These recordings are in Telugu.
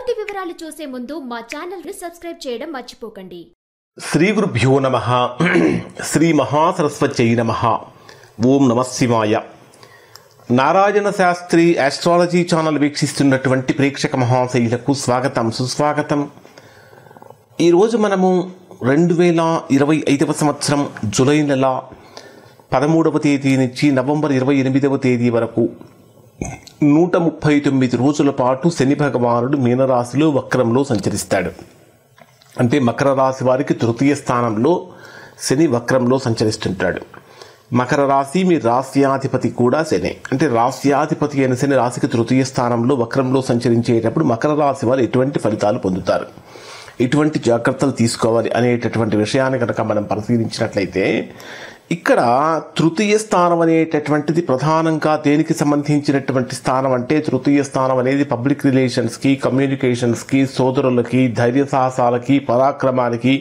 పూర్తి వివరాలు చూసే ముందు మా ఛానల్ ని సబ్స్క్రైబ్ చేయడం మర్చిపోకండి. శ్రీ గురుభ్యో నమః. శ్రీ మహాసరస్వత్యై నమః. ఓం నమః శివాయ. నారాయణ శాస్త్రి ఆస్ట్రాలజీ ఛానల్ వీక్షిస్తున్నటువంటి ప్రేక్షక మహాశైలకు స్వాగతం, సుస్వాగతం. ఈరోజు మనము 2025 సంవత్సరం జూలై నెల 13వ తేదీ నుంచి నవంబర్ 28వ తేదీ వరకు 139 రోజుల పాటు శని భగవానుడు మీనరాశిలో వక్రంలో సంచరిస్తాడు. అంటే మకర రాశి వారికి తృతీయ స్థానంలో శని వక్రంలో సంచరిస్తుంటాడు. మకర రాశి మీ రాశ్యాధిపతి కూడా శని. అంటే రాశ్యాధిపతి అయిన శని రాశికి తృతీయ స్థానంలో వక్రంలో సంచరించేటప్పుడు మకర రాశి వారు ఎటువంటి ఫలితాలు పొందుతారు, ఎటువంటి జాగ్రత్తలు తీసుకోవాలి అనేటటువంటి విషయాన్ని కనుక మనం పరిశీలించినట్లయితే, ఇక్కడ తృతీయ స్థానం అనేటటువంటిది ప్రధానంగా దేనికి సంబంధించినటువంటి స్థానం అంటే, తృతీయ స్థానం అనేది పబ్లిక్ రిలేషన్స్కి, కమ్యూనికేషన్స్కి, సోదరులకి, ధైర్య సాహసాలకి, పరాక్రమానికి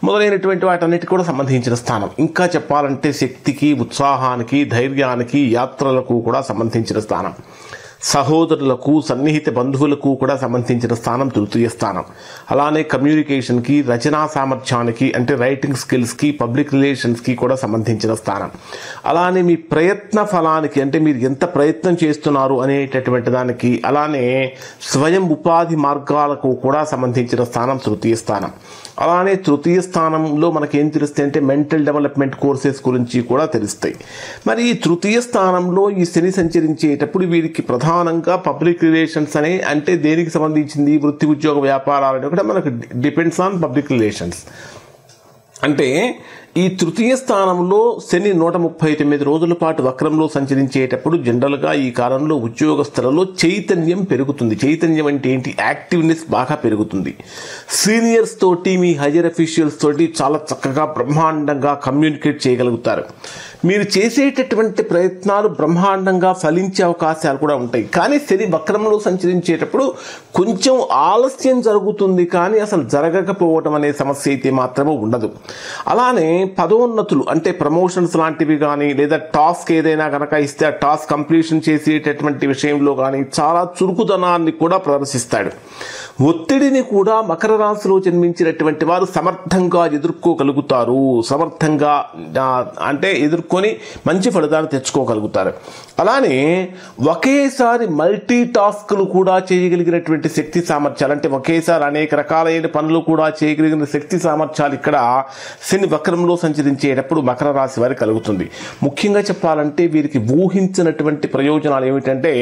మొదలైనటువంటి వాటన్నిటికి కూడా సంబంధించిన స్థానం. ఇంకా చెప్పాలంటే శక్తికి, ఉత్సాహానికి, ధైర్యానికి, యాత్రలకు కూడా సంబంధించిన స్థానం. సహోదరులకు, సన్నిహిత బంధువులకు కూడా సంబంధించిన స్థానం తృతీయ స్థానం. అలానే కమ్యూనికేషన్కి, రచనా సామర్థ్యానికి అంటే రైటింగ్ స్కిల్స్కి, పబ్లిక్ రిలేషన్స్కి కూడా సంబంధించిన స్థానం. అలానే మీ ప్రయత్న ఫలానికి అంటే మీరు ఎంత ప్రయత్నం చేస్తున్నారు అనేటటువంటి దానికి, అలానే స్వయం ఉపాధి మార్గాలకు కూడా సంబంధించిన స్థానం తృతీయ స్థానం. అలానే తృతీయ స్థానంలో మనకేం తెలుస్తాయి అంటే మెంటల్ డెవలప్మెంట్ కోర్సెస్ గురించి కూడా తెలుస్తాయి. మరి ఈ తృతీయ స్థానంలో ఈ శని సంచరించేటప్పుడు వీరికి ప్రధానంగా పబ్లిక్ రిలేషన్స్ అంటే దేనికి సంబంధించింది, వృత్తి ఉద్యోగ వ్యాపారాలు కూడా మనకు డిపెండ్స్ ఆన్ పబ్లిక్ రిలేషన్స్. అంటే ఈ తృతీయ స్థానంలో శని 139 రోజుల పాటు వక్రంలో సంచరించేటప్పుడు జనరల్గా ఈ కాలంలో ఉద్యోగస్తులలో చైతన్యం పెరుగుతుంది. చైతన్యం అంటే ఏంటి? యాక్టివ్నెస్ బాగా పెరుగుతుంది. సీనియర్స్ తోటి, మీ హైయర్ అఫీషియల్స్ తోటి చాలా చక్కగా బ్రహ్మాండంగా కమ్యూనికేట్ చేయగలుగుతారు. మీరు చేసేటటువంటి ప్రయత్నాలు బ్రహ్మాండంగా ఫలించే అవకాశాలు కూడా ఉంటాయి. కానీ శని వక్రంలో సంచరించేటప్పుడు కొంచెం ఆలస్యం జరుగుతుంది, కానీ అసలు జరగకపోవడం అనే సమస్య అయితే మాత్రమే ఉండదు. అలానే పదోన్నతులు అంటే ప్రమోషన్స్ లాంటివి కానీ, లేదా టాస్క్ ఏదైనా కనుక ఇస్తే ఆ టాస్క్ కంప్లీషన్ చేసేటటువంటి విషయంలో కానీ చాలా చురుకుదనాన్ని కూడా ప్రదర్శిస్తాడు. ఒత్తిడిని కూడా మకర రాశిలో జన్మించినటువంటి వారు సమర్థంగా ఎదుర్కోగలుగుతారు. సమర్థంగా అంటే ఎదుర్కొని మంచి ఫలితాలు తెచ్చుకోగలుగుతారు. అలానే ఒకేసారి మల్టీ టాస్క్లు కూడా చేయగలిగినటువంటి శక్తి సామర్థ్యాలు, అంటే ఒకేసారి అనేక రకాలైన పనులు కూడా చేయగలిగిన శక్తి సామర్థ్యాలు ఇక్కడ శని వక్రంలో సంచరించేటప్పుడు మకర రాశి వారికి కలుగుతుంది. ముఖ్యంగా చెప్పాలంటే వీరికి ఊహించినటువంటి ప్రయోజనాలు ఏమిటంటే,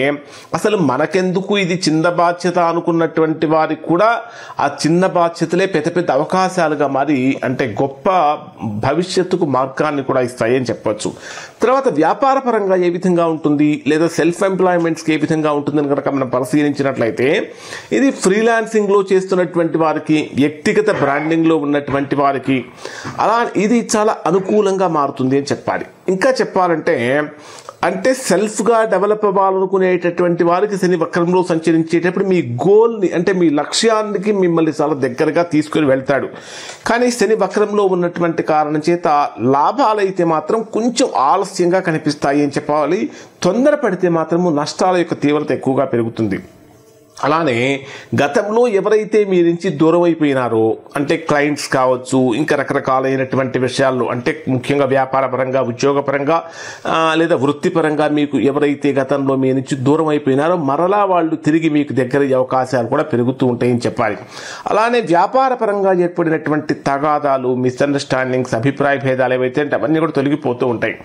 అసలు మనకెందుకు ఇది చిన్న బాధ్యత అనుకున్నటువంటి వారికి కూడా ఆ చిన్న బాధ్యతలే పెద్ద పెద్ద అవకాశాలుగా మారి అంటే గొప్ప భవిష్యత్తుకు మార్గాన్ని కూడా ఇస్తాయని చెప్పొచ్చు. తర్వాత వ్యాపార పరంగా ఏ విధంగా ఉంటుంది, లేదా సెల్ఫ్ ఎంప్లాయ్మెంట్స్కి ఏ విధంగా ఉంటుందని కనుక మనం పరిశీలించినట్లయితే, ఇది ఫ్రీలాన్సింగ్లో చేస్తున్నటువంటి వారికి, వ్యక్తిగత బ్రాండింగ్లో ఉన్నటువంటి వారికి అలా ఇది చాలా అనుకూలంగా మారుతుంది అని చెప్పాలి. ఇంకా చెప్పాలంటే అంటే సెల్ఫ్గా డెవలప్ అవ్వాలనుకునేటటువంటి వారికి శని వక్రంలో సంచరించేటప్పుడు మీ గోల్ని అంటే మీ లక్ష్యానికి మిమ్మల్ని చాలా దగ్గరగా తీసుకుని వెళ్తాడు. కానీ శని వక్రంలో ఉన్నటువంటి కారణం చేత లాభాలైతే మాత్రం కొంచెం ఆలస్యంగా కనిపిస్తాయి అని చెప్పాలి. తొందరపడితే మాత్రము నష్టాల యొక్క తీవ్రత ఎక్కువగా పెరుగుతుంది. అలానే గతంలో ఎవరైతే మీ నుంచి దూరం అయిపోయినారో అంటే క్లయింట్స్ కావచ్చు, ఇంకా రకరకాలైనటువంటి విషయాల్లో అంటే ముఖ్యంగా వ్యాపార పరంగా, ఉద్యోగపరంగా లేదా వృత్తిపరంగా మీకు ఎవరైతే గతంలో మీ నుంచి దూరం అయిపోయినారో మరలా వాళ్ళు తిరిగి మీకు దగ్గర అవకాశాలు కూడా పెరుగుతూ ఉంటాయని చెప్పాలి. అలానే వ్యాపార పరంగా ఏర్పడినటువంటి తగాదాలు, మిస్అండర్స్టాండింగ్స్, అభిప్రాయ భేదాలు ఏవైతే అంటే అవన్నీ కూడా తొలగిపోతూ ఉంటాయి.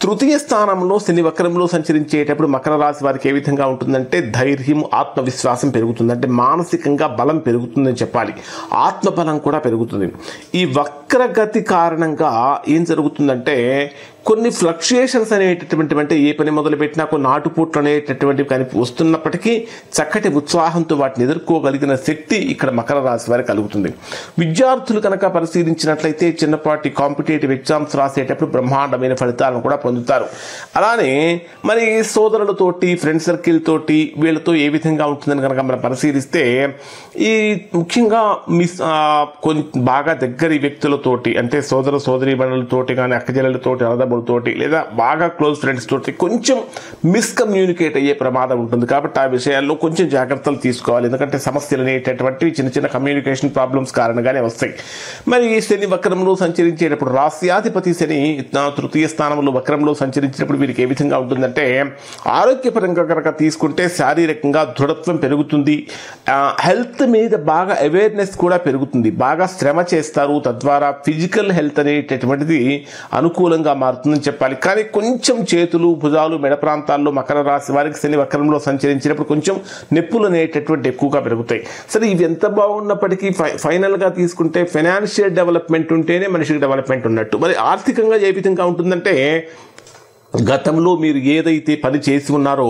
తృతీయ స్థానంలో శని వక్రంలో సంచరించేటప్పుడు మకర రాశి వారికి ఏ విధంగా ఉంటుందంటే ధైర్యం, ఆత్మవిశ్వాసం పెరుగుతుంది. అంటే మానసికంగా బలం పెరుగుతుందని చెప్పాలి. ఆత్మబలం కూడా పెరుగుతుంది. ఈ వక్రగతి కారణంగా ఏం జరుగుతుందంటే కొన్ని ఫ్లక్చుయేషన్స్ అనేటటువంటి, అంటే ఏ పని మొదలుపెట్టినా కొన్ని ఆటుపోట్లు అనేటటువంటివి కానీ వస్తున్నప్పటికీ చక్కటి ఉత్సాహంతో వాటిని ఎదుర్కోగలిగిన శక్తి ఇక్కడ మకర రాశి వారికి కలుగుతుంది. విద్యార్థులు కనుక పరిశీలించినట్లయితే చిన్నపాటి కాంపిటేటివ్ ఎగ్జామ్స్ రాసేటప్పుడు బ్రహ్మాండమైన ఫలితాలను కూడా పొందుతారు. అలానే మరి సోదరులతోటి, ఫ్రెండ్ సర్కిల్ తోటి వీళ్ళతో ఏ విధంగా ఉంటుందని కనుక మనం పరిశీలిస్తే, ఈ ముఖ్యంగా బాగా దగ్గరి వ్యక్తులతోటి అంటే సోదర సోదరీమణులతోటి కానీ, అక్కజెల్లెలతోటి, అన్నదమ్ములతోటి లేదా బాగా క్లోజ్ ఫ్రెండ్స్ తోటి కొంచెం మిస్కమ్యూనికేట్ అయ్యే ప్రమాదం ఉంటుంది. కాబట్టి ఆ విషయాల్లో కొంచెం జాగ్రత్తలు తీసుకోవాలి. ఎందుకంటే సమస్యలు అనేటటువంటివి చిన్న చిన్న కమ్యూనికేషన్ ప్రాబ్లమ్స్ కారణంగానే వస్తాయి. మరి శని వక్రంలో సంచరించేటప్పుడు రాస్యాధిపతి శని తృతీయ స్థానంలో వక్రంలో సంచరించినప్పుడు వీరికి ఏ విధంగా ఉంటుందంటే ఆరోగ్యపరంగా కనుక తీసుకుంటే శారీరకంగా దృఢత్వం పెరుగుతుంది. హెల్త్ మీద బాగా అవేర్నెస్ కూడా పెరుగుతుంది. బాగా శ్రమ చేస్తారు. తద్వారా ఫిజికల్ హెల్త్ అనేటటువంటిది అనుకూలంగా మారుతుందని చెప్పాలి. కానీ కొంచెం చేతులు భుజాలు మెడ ప్రాంతాల్లో మకర రాశి వారికి శని వక్రంలో సంచరించినప్పుడు కొంచెం నొప్పులు అనేటటువంటి ఎక్కువగా పెరుగుతాయి. సరే, ఇవి ఎంత బాగున్నప్పటికీ ఫైనల్గా తీసుకుంటే ఫైనాన్షియల్ డెవలప్మెంట్ ఉంటేనే మనిషికి డెవలప్మెంట్ ఉన్నట్టు. మరి ఆర్థికంగా ఏ విధంగా ఉంటుందంటే గతంలో మీరు ఏదైతే పని చేసి ఉన్నారో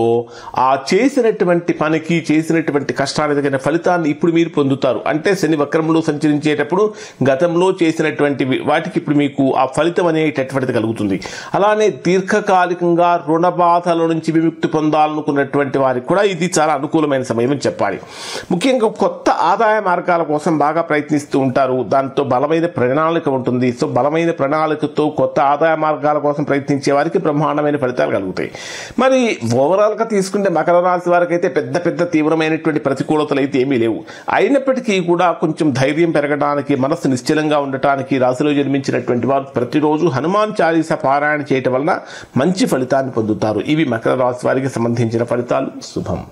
ఆ చేసినటువంటి పనికి చేసినటువంటి కష్టానికి తగిన ఫలితాన్ని ఇప్పుడు మీరు పొందుతారు. అంటే శని వక్రంలో సంచరించేటప్పుడు గతంలో చేసినటువంటి వాటికి ఇప్పుడు మీకు ఆ ఫలితం అనేటటువంటిది కలుగుతుంది. అలానే దీర్ఘకాలికంగా రుణ బాధల నుంచి విముక్తి పొందాలనుకున్నటువంటి వారికి కూడా ఇది చాలా అనుకూలమైన సమయం అని చెప్పాలి. ముఖ్యంగా కొత్త ఆదాయ మార్గాల కోసం బాగా ప్రయత్నిస్తూ ఉంటారు. దాంతో బలమైన ప్రణాళిక ఉంటుంది. సో బలమైన ప్రణాళికతో కొత్త ఆదాయ మార్గాల కోసం ప్రయత్నించే వారికి బ్రహ్మాండమైన ఫలితాలు కలుగుతాయి. మరి ఓవరాల్గా తీసుకుంటే మకర రాశి వారికి అయితే పెద్ద తీవ్రమైనటువంటి ప్రతికూలతలు అయితే ఏమీ లేవు. అయినప్పటికీ కూడా కొంచెం ధైర్యం పెరగడానికి, మనసు నిశ్చలంగా ఉండటానికి రాశిలో జన్మించినటువంటి వారు ప్రతిరోజు హనుమాన్ చాలీసా పారాయణ చేయటం వలన మంచి ఫలితాన్ని పొందుతారు. ఇవి మకర రాశి వారికి సంబంధించిన ఫలితాలు. శుభం.